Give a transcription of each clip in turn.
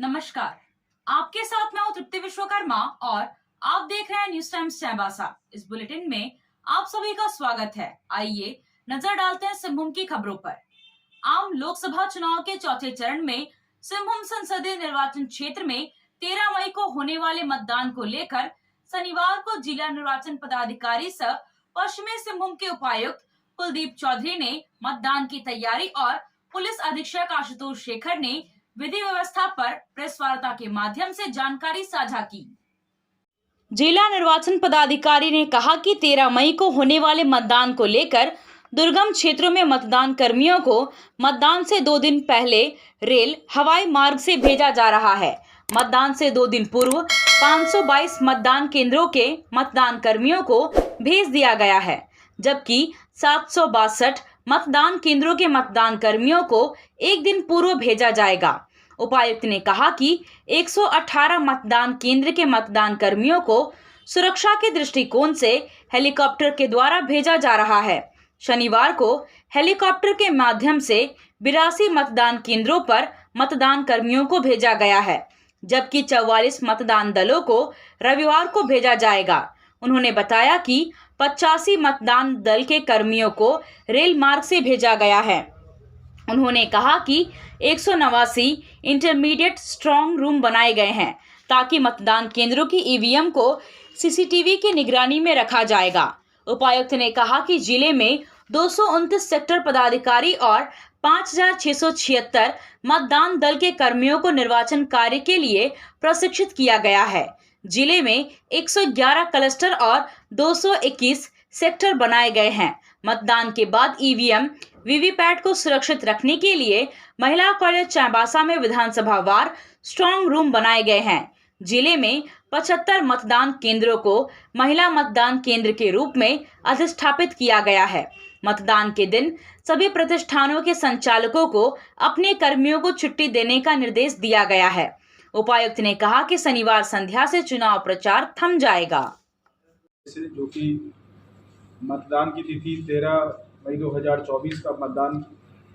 नमस्कार, आपके साथ मैं हूं तृप्ति विश्वकर्मा और आप देख रहे हैं न्यूज टाइम्स चाईबासा। इस बुलेटिन में आप सभी का स्वागत है। आइए नजर डालते हैं सिंहभूम की खबरों पर। आम लोकसभा चुनाव के चौथे चरण में सिंहभूम संसदीय निर्वाचन क्षेत्र में 13 मई को होने वाले मतदान को लेकर शनिवार को जिला निर्वाचन पदाधिकारी सह पश्चिमी सिंहभूम के उपायुक्त कुलदीप चौधरी ने मतदान की तैयारी और पुलिस अधीक्षक आशुतोष शेखर ने विधि व्यवस्था पर प्रेस वार्ता के माध्यम से जानकारी साझा की। जिला निर्वाचन पदाधिकारी ने कहा कि 13 मई को होने वाले मतदान को लेकर दुर्गम क्षेत्रों में मतदान कर्मियों को मतदान से 2 दिन पहले रेल हवाई मार्ग से भेजा जा रहा है। मतदान से 2 दिन पूर्व 522 मतदान केंद्रों के मतदान कर्मियों को भेज दिया गया है, जबकि 762 मतदान केंद्रों के मतदान कर्मियों को 1 दिन पूर्व भेजा जाएगा। उपायुक्त ने कहा कि 118 मतदान केंद्र के मतदान कर्मियों को सुरक्षा के दृष्टिकोण से हेलीकॉप्टर के द्वारा भेजा जा रहा है। शनिवार को हेलीकॉप्टर के माध्यम से 82 मतदान केंद्रों पर मतदान कर्मियों को भेजा गया है, जबकि 44 मतदान दलों को रविवार को भेजा जाएगा। उन्होंने बताया कि 85 मतदान दल के कर्मियों को रेल मार्ग से भेजा गया है। उन्होंने कहा कि 189 इंटरमीडिएट स्ट्रांग रूम बनाए गए हैं ताकि मतदान केंद्रों की ईवीएम को सीसीटीवी की निगरानी में रखा जाएगा। उपायुक्त ने कहा कि जिले में 229 सेक्टर पदाधिकारी और 5676 मतदान दल के कर्मियों को निर्वाचन कार्य के लिए प्रशिक्षित किया गया है। जिले में 111 क्लस्टर और 221 सेक्टर बनाए गए हैं। मतदान के बाद ईवीएम वीवीपैट को सुरक्षित रखने के लिए महिला कॉलेज चाईबासा में विधानसभा वार स्ट्रांग रूम बनाए गए हैं। जिले में 75 मतदान केंद्रों को महिला मतदान केंद्र के रूप में अधिष्ठापित किया गया है। मतदान के दिन सभी प्रतिष्ठानों के संचालकों को अपने कर्मियों को छुट्टी देने का निर्देश दिया गया है। उपायुक्त ने कहा कि शनिवार संध्या से चुनाव प्रचार थम जाएगा। जो कि मतदान की तिथि 13 मई 2024 का मतदान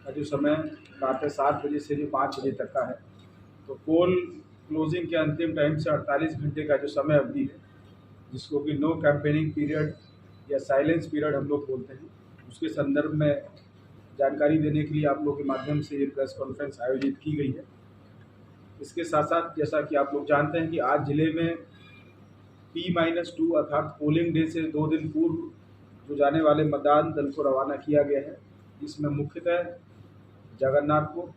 का जो समय रात 7 बजे से जो 5 बजे तक का है, तो पोल क्लोजिंग के अंतिम टाइम से 48 घंटे का जो समय अवधि है, जिसको कि नो कैंपेनिंग पीरियड या साइलेंस पीरियड हम लोग बोलते हैं, उसके संदर्भ में जानकारी देने के लिए आप लोगों के माध्यम से ये प्रेस कॉन्फ्रेंस आयोजित की गई है। इसके साथ साथ जैसा कि आप लोग जानते हैं कि आज जिले में P-2 अर्थात पोलिंग डे से 2 दिन पूर्व जो जाने वाले मतदान दल को रवाना किया गया है, जिसमें मुख्यतः जगन्नाथपुर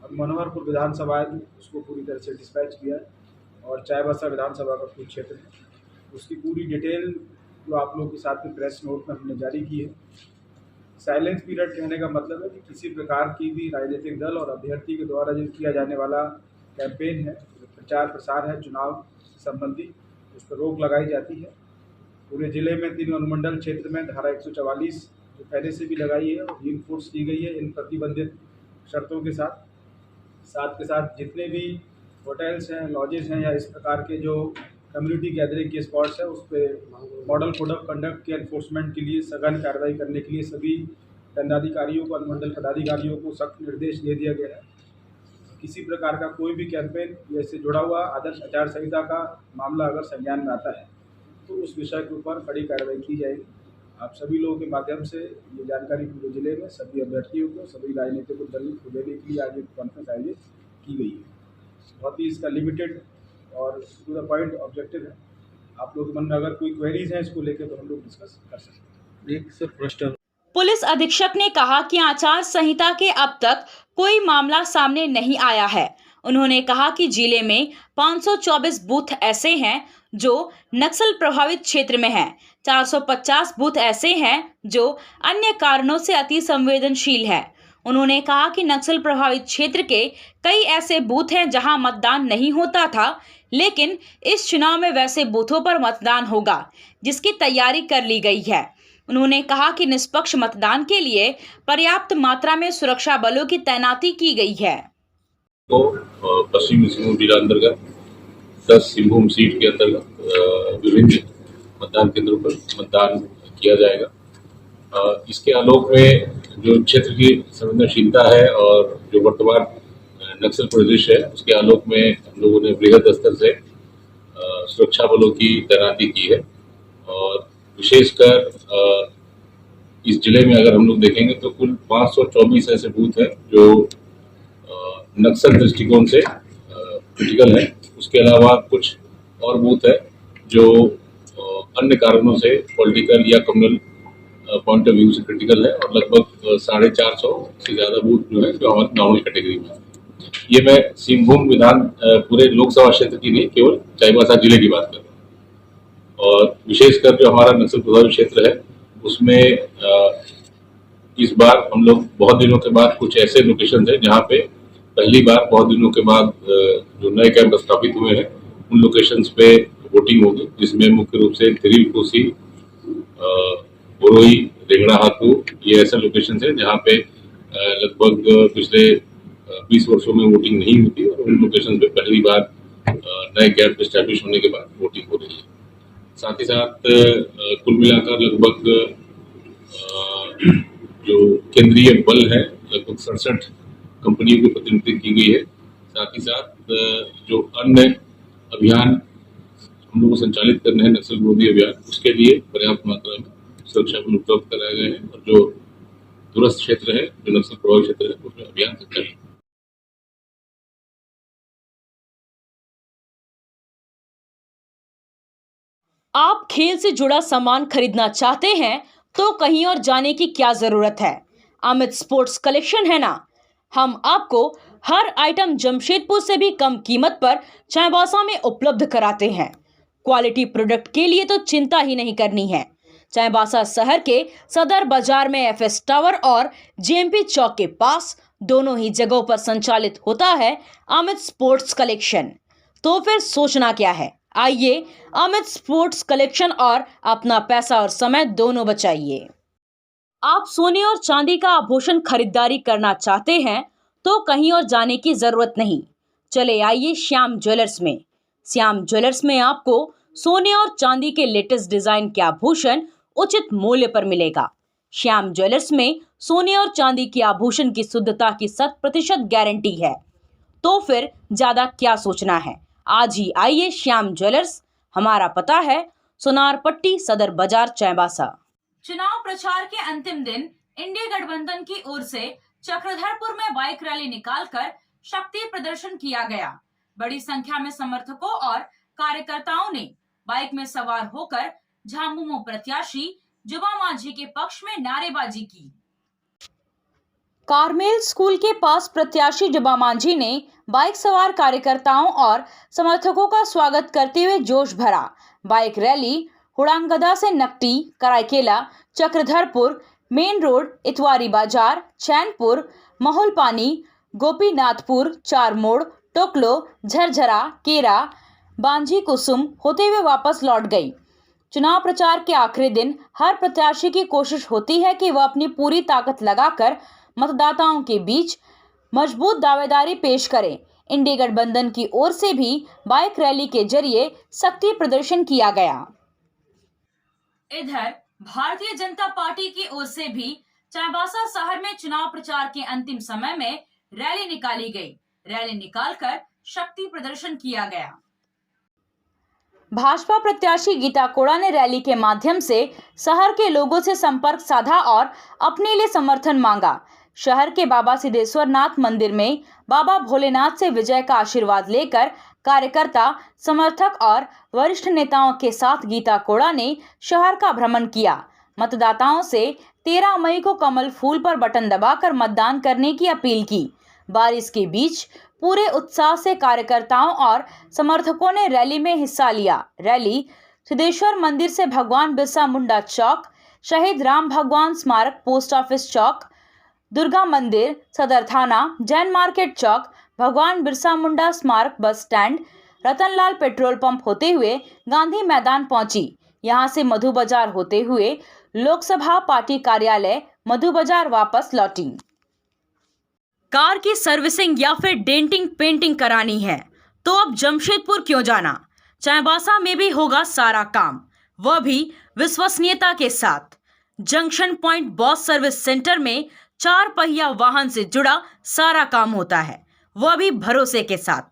और मनोहरपुर विधानसभा उसको पूरी तरह से डिस्पैच किया है और चाईबासा विधानसभा का कुछ क्षेत्र है, उसकी पूरी डिटेल जो आप लोगों के साथ में प्रेस नोट में हमने जारी की है। साइलेंस पीरियड कहने का मतलब है कि किसी प्रकार की भी राजनीतिक दल और अभ्यर्थी के द्वारा जो किया जाने वाला कैंपेन है, प्रचार प्रसार है चुनाव संबंधी, उस पर रोक लगाई जाती है। पूरे जिले में 3 अनुमंडल क्षेत्र में धारा 144 जो पहले से भी लगाई है और रीइंफोर्स की गई है इन प्रतिबंधित शर्तों के साथ के साथ जितने भी होटल्स हैं, लॉजेस हैं या इस प्रकार के जो कम्युनिटी गैदरिंग के स्पॉट्स हैं, उस पर मॉडल कोड ऑफ कंडक्ट के एनफोर्समेंट के लिए सघन कार्रवाई करने के लिए सभी दंडाधिकारियों को, अनुमंडल पदाधिकारियों को सख्त निर्देश दे दिया गया है। किसी प्रकार का कोई भी कैंपेन या इससे जुड़ा हुआ आदर्श आचार संहिता का मामला अगर संज्ञान में आता है तो उस विषय के ऊपर कड़ी कार्रवाई की जाएगी। आप सभी लोगों के माध्यम से ये जानकारी पूरे जिले में सभी अभ्यर्थियों को, सभी राजनीतिक दलों को देने के लिए आज एक कॉन्फ्रेंस आयोजित की गई है। बहुत ही इसका लिमिटेड और टू द पॉइंट ऑब्जेक्टिव है। आप लोगों के मन में अगर कोई क्वेरीज हैं इसको लेकर तो हम लोग डिस्कस कर सकते हैं। एक सर प्रश्न। पुलिस अधीक्षक ने कहा कि आचार संहिता के अब तक कोई मामला सामने नहीं आया है। उन्होंने कहा कि जिले में 524 बूथ ऐसे हैं जो नक्सल प्रभावित क्षेत्र में हैं। 450 बूथ ऐसे हैं जो अन्य कारणों से अति संवेदनशील है। उन्होंने कहा कि नक्सल प्रभावित क्षेत्र के कई ऐसे बूथ हैं जहां मतदान नहीं होता था, लेकिन इस चुनाव में वैसे बूथों पर मतदान होगा, जिसकी तैयारी कर ली गई है। उन्होंने कहा कि निष्पक्ष मतदान के लिए पर्याप्त मात्रा में सुरक्षा बलों की तैनाती की गई है। तो पश्चिमी सिंहभूम जिला अंतर्गत 10 सिंहभूम सीट के अंतर्गत विभिन्न मतदान केंद्रों पर मतदान किया जाएगा। इसके आलोक में जो क्षेत्र की संवेदनशीलता है और जो वर्तमान नक्सल परिदृश्य है उसके आलोक में हम लोगों ने बृहद स्तर से सुरक्षा बलों की तैनाती की है और विशेषकर इस जिले में अगर हम लोग देखेंगे तो कुल 524 ऐसे बूथ हैं जो नक्सल दृष्टिकोण से क्रिटिकल है। उसके अलावा कुछ और बूथ है जो अन्य कारणों से पॉलिटिकल या कम्युनल पॉइंट ऑफ व्यू से क्रिटिकल है और लगभग 450 से ज़्यादा बूथ जो है जो हमारी नॉर्मल कैटेगरी में है। ये मैं सिंहभूम विधान पूरे लोकसभा क्षेत्र की नहीं केवल चाईबासा जिले की बात कर रहा हूँ और विशेषकर जो हमारा नक्सल प्रभावित क्षेत्र है उसमें इस बार हम लोग बहुत दिनों के बाद कुछ ऐसे लोकेशन है जहाँ पे पहली बार बहुत दिनों के बाद जो नए कैंप स्थापित हुए हैं उन लोकेशंस पे वोटिंग होगी जिसमें मुख्य रूप से तिरिल कोसी बोरोई रेंगड़ा हाथू ये ऐसे लोकेशन है जहाँ पे लगभग पिछले 20 वर्षों में वोटिंग नहीं होती और उन लोकेशन पे पहली बार नए कैंप एस्टैब्लिश होने के बाद वोटिंग हो रही है। साथ ही साथ कुल मिलाकर लगभग जो केंद्रीय बल है लगभग 67 कंपनियों की प्रतिनिधित्व की गई है। साथ ही साथ जो अन्य अभियान हम लोग संचालित कर रहे हैं नक्सल विरोधी अभियान उसके लिए पर्याप्त मात्रा में सुरक्षा बल उपलब्ध कराए गए हैं और जो दूरस्थ क्षेत्र है जो नक्सल प्रभावित क्षेत्र है उसमें अभियान संचालित। आप खेल से जुड़ा सामान खरीदना चाहते हैं तो कहीं और जाने की क्या जरूरत है। अमित स्पोर्ट्स कलेक्शन है ना। हम आपको हर आइटम जमशेदपुर से भी कम कीमत पर चाईबासा में उपलब्ध कराते हैं। क्वालिटी प्रोडक्ट के लिए तो चिंता ही नहीं करनी है। चाईबासा शहर के सदर बाजार में एफएस टावर और जेएमपी चौक के पास दोनों ही जगहों पर संचालित होता है अमित स्पोर्ट्स कलेक्शन। तो फिर सोचना क्या है, आइए अमित स्पोर्ट्स कलेक्शन और अपना पैसा और समय दोनों बचाइए। आप सोने और चांदी का आभूषण खरीदारी करना चाहते हैं तो कहीं और जाने की जरूरत नहीं। चले आइए श्याम ज्वेलर्स में। श्याम ज्वेलर्स में आपको सोने और चांदी के लेटेस्ट डिजाइन के आभूषण उचित मूल्य पर मिलेगा। श्याम ज्वेलर्स में सोने और चांदी के आभूषण की शुद्धता की 100% गारंटी है। तो फिर ज्यादा क्या सोचना है, आज ही आइए श्याम ज्वेलर्स। हमारा पता है सोनार पट्टी सदर बाजार चाईबासा। चुनाव प्रचार के अंतिम दिन इंडिया गठबंधन की ओर से चक्रधरपुर में बाइक रैली निकालकर शक्ति प्रदर्शन किया गया। बड़ी संख्या में समर्थकों और कार्यकर्ताओं ने बाइक में सवार होकर झामुमो प्रत्याशी जुबा मांझी के पक्ष में नारेबाजी की। कारमेल स्कूल के पास प्रत्याशी जुबा मांझी ने बाइक सवार कार्यकर्ताओं और समर्थकों का स्वागत करते हुए जोश भरा। बाइक रैली हुड़ांगदा से नकटी, कराईकेला, चक्रधरपुर, मेन रोड, इतवारी बाजार, चैनपुर, महुलपानी, गोपीनाथपुर, चार मोड़, टोकलो, झरझरा, केरा, बांझी कुसुम होते हुए वापस लौट गई। चुनाव प्रचार के आखिरी दिन हर प्रत्याशी की कोशिश होती है कि वह अपनी पूरी ताकत लगाकर मतदाताओं के बीच मजबूत दावेदारी पेश करें। इंडिया गठबंधन की ओर से भी बाइक रैली के जरिए शक्ति प्रदर्शन किया गया। इधर भारतीय जनता पार्टी की ओर से भी चाईबासा शहर में चुनाव प्रचार के अंतिम समय में रैली निकाली गई। रैली निकालकर शक्ति प्रदर्शन किया गया। भाजपा प्रत्याशी गीता कोड़ा ने रैली के माध्यम से शहर के लोगों से संपर्क साधा और अपने लिए समर्थन मांगा। शहर के बाबा सिद्धेश्वर नाथ मंदिर में बाबा भोलेनाथ से विजय का आशीर्वाद लेकर कार्यकर्ता, समर्थक और वरिष्ठ नेताओं के साथ गीता कोड़ा ने शहर का भ्रमण किया। मतदाताओं से 13 मई को कमल फूल पर बटन दबाकर मतदान करने की अपील की। बारिश के बीच पूरे उत्साह से कार्यकर्ताओं और समर्थकों ने रैली में हिस्सा लिया। रैली सिद्धेश्वर मंदिर से भगवान बिरसा मुंडा चौक, शहीद राम भगवान स्मारक पोस्ट ऑफिस चौक, दुर्गा मंदिर, सदर थाना, जैन मार्केट चौक, भगवान बिरसा मुंडा स्मारक bus stand, Ratanlal petrol pump होते हुए गांधी मैदान पहुंची। यहां से मधु बाजार होते हुए लोकसभा पार्टी कार्यालय मधु बाजार वापस लौटी। कार की सर्विसिंग या फिर डेंटिंग पेंटिंग करानी है तो अब जमशेदपुर क्यों जाना। चाईबासा में भी होगा सारा काम, वह भी विश्वसनीयता के साथ। Junction point boss service centre में 4 पहिया वाहन से जुड़ा सारा काम होता है। वह भी भरोसे के साथ।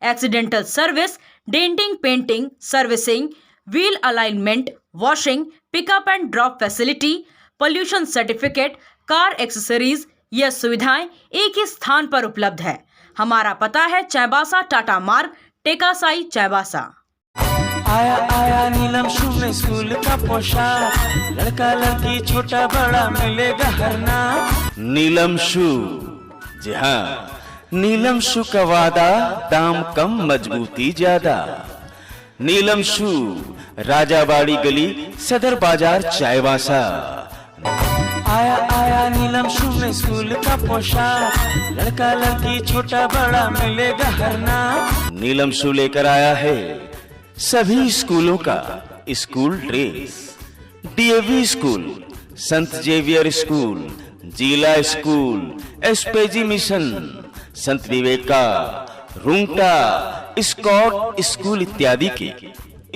Accidental service, denting, painting, servicing, wheel alignment, washing, pickup and drop facility, pollution certificate, car accessories, यह सुविधाएं एक ही स्थान पर उपलब्ध है। हमारा पता है चाईबासा टाटा मार्ग, टेकासाई, चाईबासा। आया आया नीलम शू में स्कूल का पोशाक, लड़का लड़की छोटा बड़ा मिलेगा हर नाम। नीलम शू, जी हाँ, नीलम शू का वादा, दाम कम मजबूती ज्यादा। नीलम शू, राजाबाड़ी गली, सदर बाजार, चाईबासा। आया आया नीलम शू में स्कूल का पोशाक, लड़का लड़की छोटा बड़ा मिलेगा हर नाम। नीलम शू लेकर आया है सभी स्कूलों का स्कूल ड्रेस। डीएवी स्कूल, संत जेवियर स्कूल, जिला स्कूल, एसपीजी मिशन, संत विवेका, रुंगटा, स्कॉट स्कूल इत्यादि के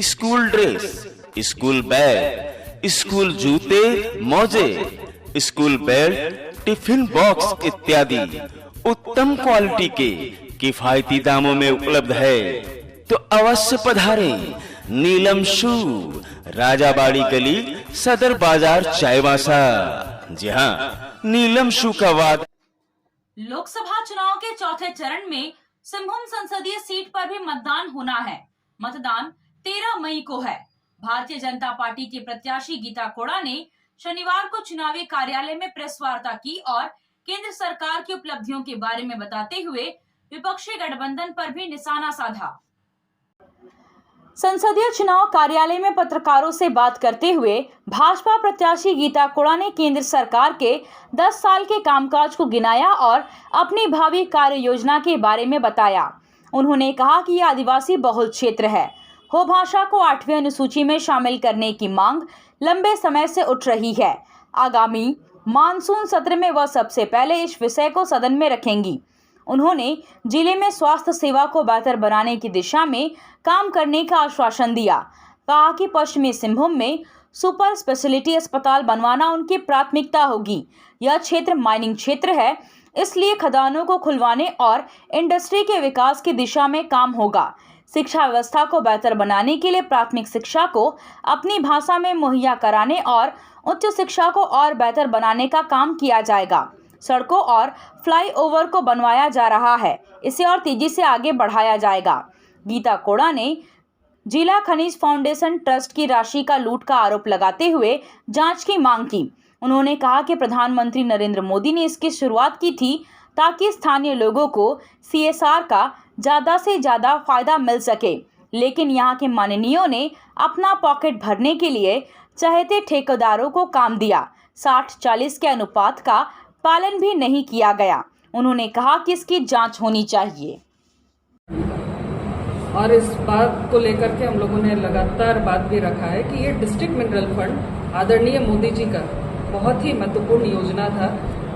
school dress, school bag, school जूते, मोजे, स्कूल बेल्ट, टिफिन बॉक्स इत्यादि उत्तम क्वालिटी के किफायती दामों में उपलब्ध है। तो अवश्य पधारें नीलम शू, राजाबाड़ी गली, सदर बाजार, चाईबासा। जी हाँ, नीलम शू का वादा। लोकसभा चुनाव के चौथे चरण में सिंहभूम संसदीय सीट पर भी मतदान होना है। मतदान 13 मई को है। भारतीय जनता पार्टी की प्रत्याशी गीता कोड़ा ने शनिवार को चुनावी कार्यालय में प्रेस वार्ता की और केंद्र सरकार की उपलब्धियों के बारे में बताते हुए विपक्षी गठबंधन पर भी निशाना साधा। संसदीय चुनाव कार्यालय में पत्रकारों से बात करते हुए भाजपा प्रत्याशी गीता कोड़ा ने केंद्र सरकार के 10 साल के कामकाज को गिनाया और अपनी भावी कार्य योजना के बारे में बताया। उन्होंने कहा कि यह आदिवासी बहुल क्षेत्र है। हो भाषा को 8वीं अनुसूची में शामिल करने की मांग लंबे समय से उठ रही है। आगामी मानसून सत्र में वह सबसे पहले इस विषय को सदन में रखेंगी। उन्होंने जिले में स्वास्थ्य सेवा को बेहतर बनाने की दिशा में काम करने का आश्वासन दिया। कहा कि पश्चिमी सिंहभूम में सुपर स्पेशलिटी अस्पताल बनवाना उनकी प्राथमिकता होगी। यह क्षेत्र माइनिंग क्षेत्र है, इसलिए खदानों को खुलवाने और इंडस्ट्री के विकास की दिशा में काम होगा। शिक्षा व्यवस्था को बेहतर बनाने के लिए प्राथमिक शिक्षा को अपनी भाषा में मुहैया कराने और उच्च शिक्षा को और बेहतर बनाने का काम किया जाएगा। सड़कों और फ्लाईओवर को बनवाया जा रहा है, इसे और तेजी से आगे बढ़ाया जाएगा। गीता कोड़ा ने जिला खनिज फाउंडेशन ट्रस्ट की राशि का लूट का आरोप लगाते हुए जांच की मांग की। उन्होंने कहा कि प्रधानमंत्री नरेंद्र मोदी ने इसकी शुरुआत की थी ताकि स्थानीय लोगों को सीएसआर का ज़्यादा से ज़्यादा फायदा मिल सके, लेकिन यहाँ के माननीयों ने अपना पॉकेट भरने के लिए चाहते ठेकेदारों को काम दिया। 60-40 के अनुपात का पालन भी नहीं किया गया। उन्होंने कहा कि इसकी जांच होनी चाहिए। और इस बात को लेकर के हम लोगों ने लगातार बात भी रखा है कि ये डिस्ट्रिक्ट मिनरल फंड आदरणीय मोदी जी का बहुत ही महत्वपूर्ण योजना था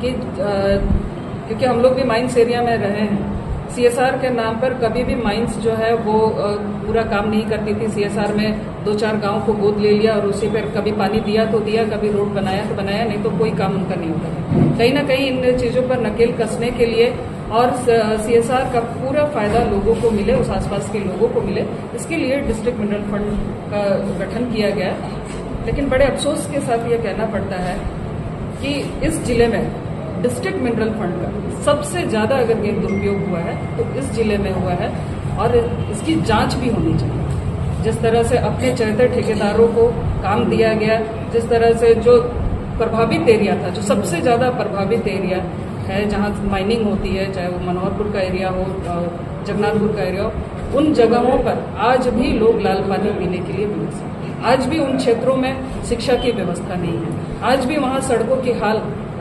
कि क्योंकि हम लोग भी माइंस एरिया में रहे हैं। सीएसआर के नाम पर कभी भी माइंस जो है वो पूरा काम नहीं करती थी। सीएसआर में 2-4 गांव को गोद ले लिया और उसी पर कभी पानी दिया तो दिया, कभी रोड बनाया तो बनाया, नहीं तो कोई काम उनका नहीं होता था। कहीं ना कहीं इन चीज़ों पर नकेल कसने के लिए और सीएसआर का पूरा फायदा लोगों को मिले, उस आसपास के लोगों को मिले, इसके लिए डिस्ट्रिक्ट मिनरल फंड का गठन किया गया। लेकिन बड़े अफसोस के साथ ये कहना पड़ता है कि इस जिले में डिस्ट्रिक्ट मिनरल फंड का सबसे ज्यादा अगर ये दुरुपयोग हुआ है तो इस जिले में हुआ है और इसकी जांच भी होनी चाहिए। जिस तरह से अपने चहेते ठेकेदारों को काम दिया गया, जिस तरह से जो प्रभावित एरिया था, जो सबसे ज्यादा प्रभावित एरिया है जहां माइनिंग होती है, चाहे वो मनोहरपुर का एरिया हो, जगन्नाथपुर का एरिया हो, उन जगहों पर आज भी लोग लाल पानी पीने के लिए मिल सकते हैं। आज भी उन क्षेत्रों में शिक्षा की व्यवस्था नहीं है, आज भी वहाँ सड़कों की हाल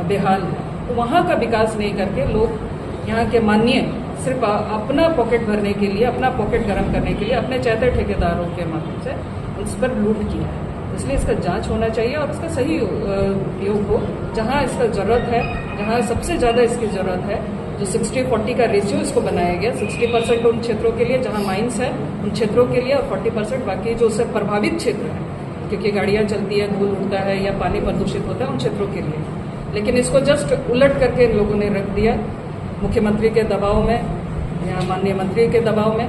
बेहाल है। तो वहाँ का विकास नहीं करके लोग यहाँ के माननीय सिर्फ अपना पॉकेट भरने के लिए, अपना पॉकेट गर्म करने के लिए अपने चहेते ठेकेदारों के माध्यम से उस पर लूट किया है। इसलिए इसका जांच होना चाहिए और इसका सही उपयोग हो। जहाँ इसका जरूरत है, जहाँ सबसे ज़्यादा इसकी ज़रूरत है, जो 60-40 का रेशियो इसको बनाया गया, 60% उन क्षेत्रों के लिए जहाँ माइंस है उन क्षेत्रों के लिए और 40% बाकी जो उससे प्रभावित क्षेत्र है, क्योंकि गाड़ियाँ चलती है, धूल उड़ता है या पानी प्रदूषित होता है, उन क्षेत्रों के लिए। लेकिन इसको जस्ट उलट करके इन लोगों ने रख दिया मुख्यमंत्री के दबाव में यहाँ माननीय मंत्री के दबाव में,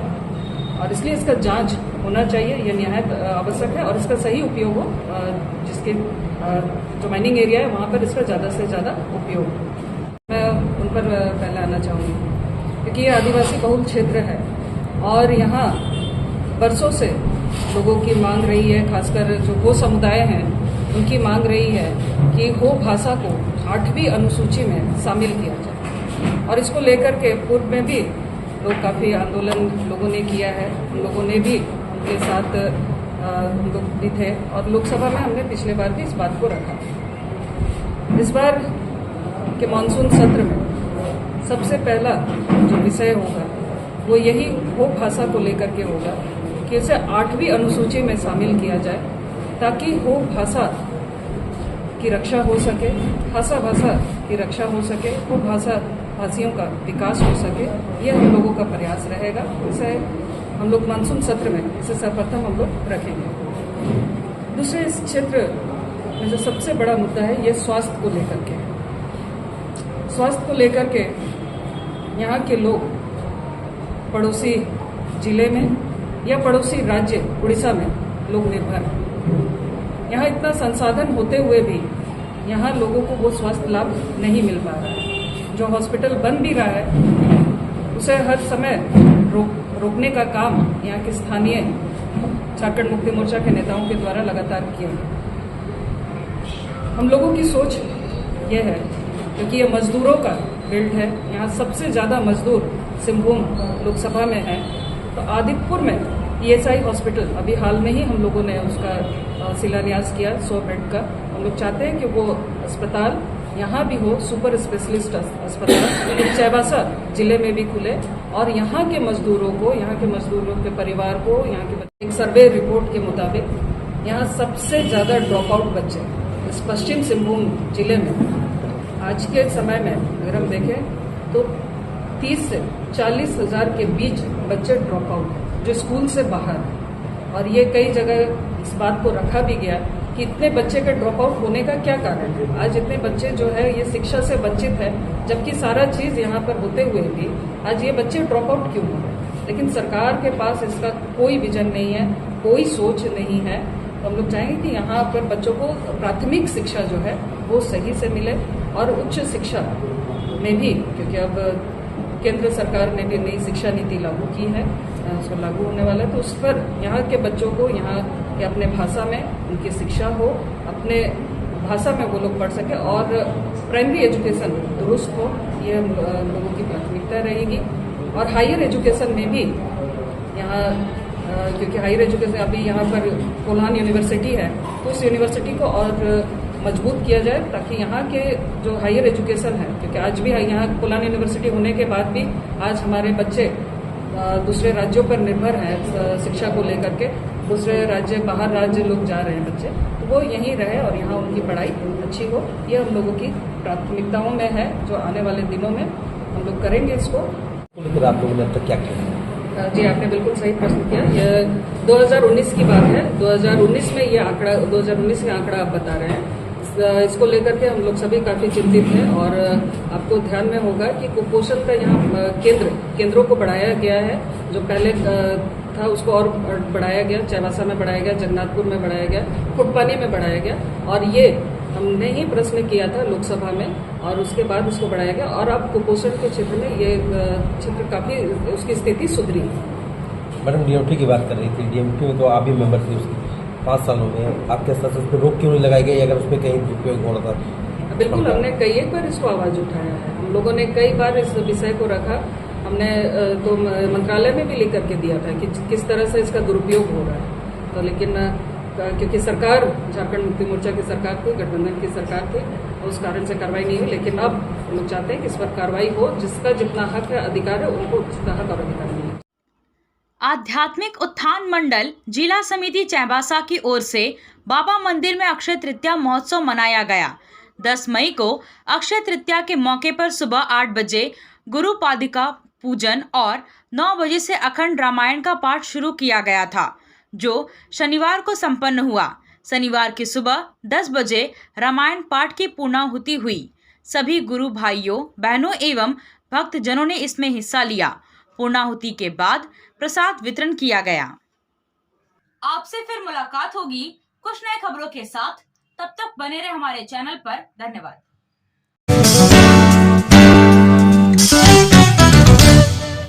और इसलिए इसका जांच होना चाहिए, ये निहायत आवश्यक है, और इसका सही उपयोग हो, जिसके जो माइनिंग एरिया है वहाँ पर इसका ज़्यादा से ज़्यादा उपयोग हो। मैं उन पर पहले आना चाहूँगी, क्योंकि ये आदिवासी बहुल क्षेत्र है और यहाँ बरसों से लोगों की मांग रही है, खासकर जो हो समुदाय हैं उनकी मांग रही है कि हो भाषा को 8वीं अनुसूची में शामिल किया जाए, और इसको लेकर के पूर्व में भी लोग काफ़ी आंदोलन लोगों ने किया है। हम लोगों ने भी उनके साथ हम लोग भी थे, और लोकसभा में हमने पिछले बार भी इस बात को रखा। इस बार के मानसून सत्र में सबसे पहला जो विषय होगा वो यही हो भाषा को लेकर के होगा कि इसे 8वीं अनुसूची में शामिल किया जाए, ताकि हो भाषा की रक्षा हो सके, भाषा की रक्षा हो सके, हो भाषियों का विकास हो सके। यह हम लोगों का प्रयास रहेगा। इसे हम लोग मानसून सत्र में इसे सर्वप्रथम हम लोग रखेंगे। दूसरे इस क्षेत्र में जो सबसे बड़ा मुद्दा है ये स्वास्थ्य को लेकर के। स्वास्थ्य को लेकर के यहाँ के लोग पड़ोसी जिले में या पड़ोसी राज्य उड़ीसा में लोग निर्भर हैं। यहाँ इतना संसाधन होते हुए भी यहाँ लोगों को वो स्वास्थ्य लाभ नहीं मिल पा रहा है। जो हॉस्पिटल बन भी रहा है उसे हर समय रोकने का काम यहाँ के स्थानीय झारखंड मुक्ति मोर्चा के नेताओं के द्वारा लगातार किया गया। हम लोगों की सोच ये है, क्योंकि ये मजदूरों का बेल्ट है, यहाँ सबसे ज़्यादा मजदूर सिंहभूम लोकसभा में है, तो आदित्यपुर में ESI हॉस्पिटल अभी हाल में ही हम लोगों ने उसका शिलान्यास किया 100 बेड का। हम लोग चाहते हैं कि वो अस्पताल यहाँ भी हो, सुपर स्पेशलिस्ट अस्पताल चाईबासा जिले में भी खुले, और यहाँ के मजदूरों को, यहाँ के मजदूरों के परिवार को, यहाँ के एक सर्वे रिपोर्ट के मुताबिक यहाँ सबसे ज़्यादा ड्रॉप आउट बच्चे इस पश्चिम सिंहभूम जिले में आज के समय में अगर हम देखें तो 30 से 40 हज़ार के बीच बच्चे ड्रॉप आउट हैं जो स्कूल से बाहर, और ये कई जगह इस बात को रखा भी गया कि इतने बच्चे के ड्रॉप आउट होने का क्या कारण है। आज इतने बच्चे जो है ये शिक्षा से वंचित है, जबकि सारा चीज़ यहाँ पर होते हुए भी आज ये बच्चे ड्रॉप आउट क्यों हो रहे। लेकिन सरकार के पास इसका कोई विजन नहीं है, कोई सोच नहीं है। तो हम लोग चाहेंगे कि यहाँ पर बच्चों को प्राथमिक शिक्षा जो है वो सही से मिले, और उच्च शिक्षा में भी, क्योंकि अब केंद्र सरकार ने भी नई शिक्षा नीति लागू की है, उसको लागू होने वाला है, तो उस पर यहाँ के बच्चों को यहाँ के अपने भाषा में उनकी शिक्षा हो, अपने भाषा में वो लोग पढ़ सके, और प्राइमरी एजुकेशन दुरुस्त हो, ये हम लोगों की प्राथमिकता रहेगी। और हायर एजुकेशन में भी यहाँ, क्योंकि हायर एजुकेशन अभी यहाँ पर कोल्हान यूनिवर्सिटी है, तो उस यूनिवर्सिटी को और मजबूत किया जाए, ताकि यहाँ के जो हायर एजुकेशन है, क्योंकि आज भी यहाँ कोल्हान यूनिवर्सिटी होने के बाद भी आज हमारे बच्चे दूसरे राज्यों पर निर्भर हैं शिक्षा को लेकर के, दूसरे राज्य, बाहर राज्य लोग जा रहे हैं बच्चे, तो वो यहीं रहे और यहाँ उनकी पढ़ाई अच्छी हो। ये हम लोगों की प्राथमिकताओं में है, जो आने वाले दिनों में हम लोग करेंगे इसको। लेकिन आप लोगों ने अब तक क्या किया? जी, आपने बिल्कुल सही प्रश्न किया। ये 2019 की बात है। 2019 में ये आंकड़ा, 2019 में आंकड़ा आप बता रहे हैं, इसको लेकर के हम लोग सभी काफ़ी चिंतित हैं। और आपको ध्यान में होगा कि कुपोषण का यहाँ केंद्रों को बढ़ाया गया है। जो पहले था उसको और बढ़ाया गया, चाईबासा में बढ़ाया गया, जगन्नाथपुर में बढ़ाया गया, फुटपानी में बढ़ाया गया, और ये हमने ही प्रश्न किया था लोकसभा में, और उसके बाद उसको बढ़ाया गया। और अब कुपोषण के क्षेत्र में ये क्षेत्र काफ़ी उसकी स्थिति सुधरी है। मैडम DMT की बात कर रही थी, DMT में तो आप भी मेंबर थे उसकी 5 सालों में, आपके साथ उस पर रोक क्यों नहीं लगाई गई अगर उसमें कहीं दुरुपयोग हो रहा था? बिल्कुल, हमने कई एक बार इसको आवाज़ उठाया है, हम लोगों ने कई बार इस विषय को रखा। हमने तो मंत्रालय में भी लिख करके दिया था कि किस तरह से इसका दुरुपयोग हो रहा है। तो लेकिन क्योंकि सरकार झारखंड मुक्ति मोर्चा की सरकार थी, गठबंधन की सरकार थी, उस कारण से कार्रवाई नहीं हुई। लेकिन अब हम लोग चाहते हैं कि इस पर कार्रवाई हो, जिसका जितना हक है, अधिकार है, उनको उतना हक और अधिकार मिले। आध्यात्मिक उत्थान मंडल जिला समिति चाईबासा की ओर से बाबा मंदिर में अक्षय तृतीया महोत्सव मनाया गया। 10 मई को अक्षय तृतीया के मौके पर सुबह 8 बजे गुरु पादिका पूजन और 9 बजे से अखंड रामायण का पाठ शुरू किया गया था, जो शनिवार को संपन्न हुआ। शनिवार की सुबह 10 बजे रामायण पाठ की पूर्णाहुति हुई। सभी गुरु भाइयों, बहनों एवं भक्तजनों ने इसमें हिस्सा लिया। पूर्णाहुति के बाद प्रसाद वितरण किया गया। आपसे फिर मुलाकात होगी कुछ नए खबरों के साथ। तब तक बने रहे हमारे चैनल पर। धन्यवाद।